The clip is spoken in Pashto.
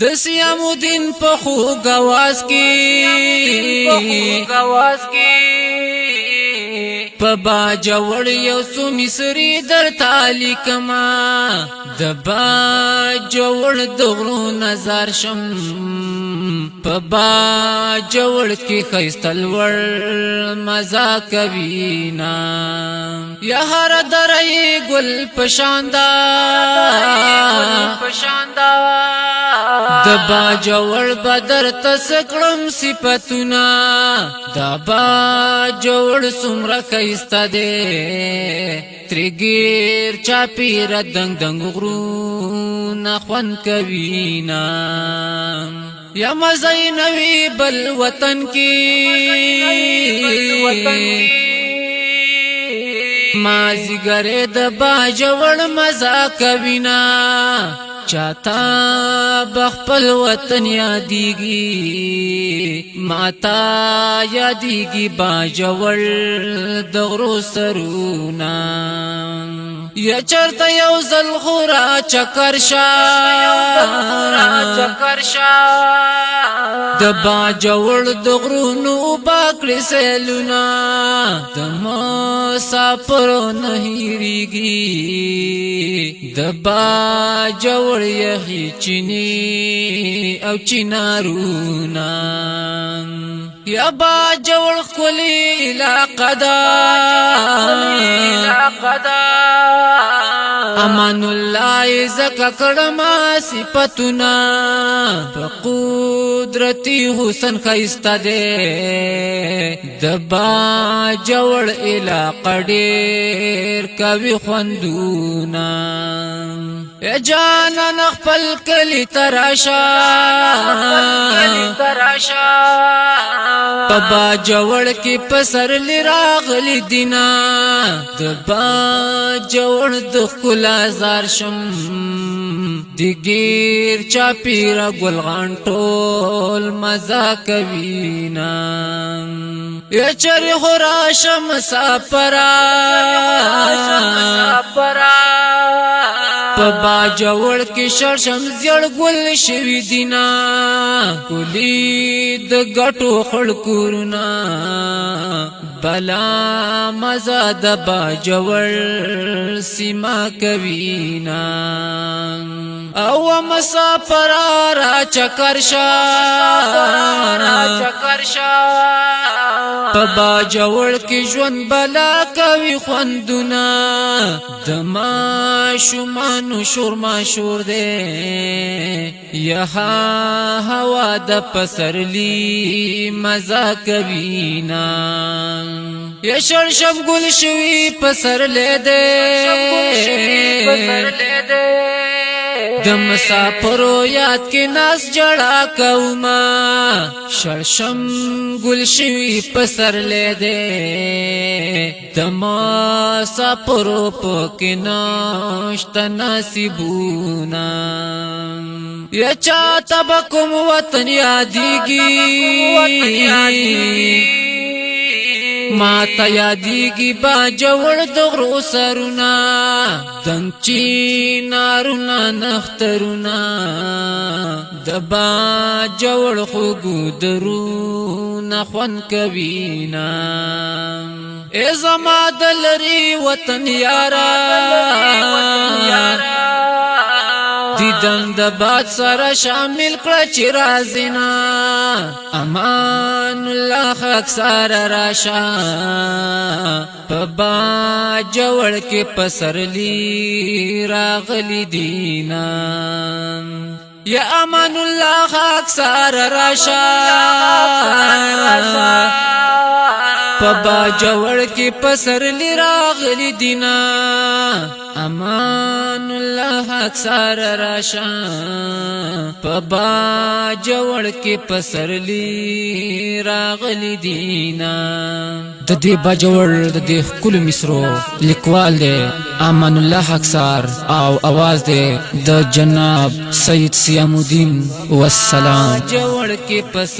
د سیام الدین په خوږ आवाज کې په با جوړ یو څو مصری در تالی کما د با جوړ د غرو نظر شم په با جوړ کې خیستل ور مزا کوینا یا هر درې ګل پشاندا د با جوړ بدر تسکړم صفاتنا د با جوړ سمره خیسته ده ترګیر چاپیر دنګ دنګ غرو نخون کوینا یا مزینوی بل وطن کی مازی گره د با جوړ مزا کوینا چاہتا بخپل وطن یادیگی ماتا یادیگی باجوڑ دغرو سرونا یا چرتا یوزل خورا چکرشا د باجوڑ دغرو نو باکڑی سیلونا دما ساپرو نهیریگی د باجوڑ یخی چینی او چینارونا یا با جوړ کلی علاقه دا امان الله زکا کړما صفاتنا بقدرتی حسن خیسته ده د با جوړ علاقه ډیر کوي خوندونا یا جانا نخپل کلی تراشا پبا جوړ کی پسر لراغلی دینا د با جوړ د خلا زار شم دیگیر چاپیرا گلغان ټول مزا کوینا یا چر خوراشم ساپرا پبا جوړ کې شرشم زړ ګل شوی دینا ګلی د غټو خړکورنا بلا مزه د با جوړ سیما کوینا او مسافر را چکرشا پبا جوړ کې ژوند بلا کوي خوندونه دما شومان شور ما شور دے یہا ہوا د پسرلی مزا کوینا یا شرشم گل شوی پسر لے دے د مسافرو یاد کې ناس جڑا کوما شرشم گل شوی پسر لے دے د مسافرو پکې ناشت نصیبونا یا چاہتا بکم وطن یادیگی ماتا یادیگی با جوڑ دغرو سرونا دنچی نارونا نخترونا دبا جوڑ خوگو درونا خوان کوینا اے زما دلری وطن یارا دیدن د باد سره شامل کړه چې رازینا امان الله حق سره راشا پبا جوړ کې پسرلی راغلی دینا یا امان الله حق سره راشا پبا جوړ کې پسرلی راغلی دینا امان الله اکثر راشا پبا جوړ کې پسرلی راغلی دینا د دې بجوړ د دې کل مصرو لیکوال دی امان الله اکثر او आवाज دی د جناب سید سیام الدین والسلام جوړ کې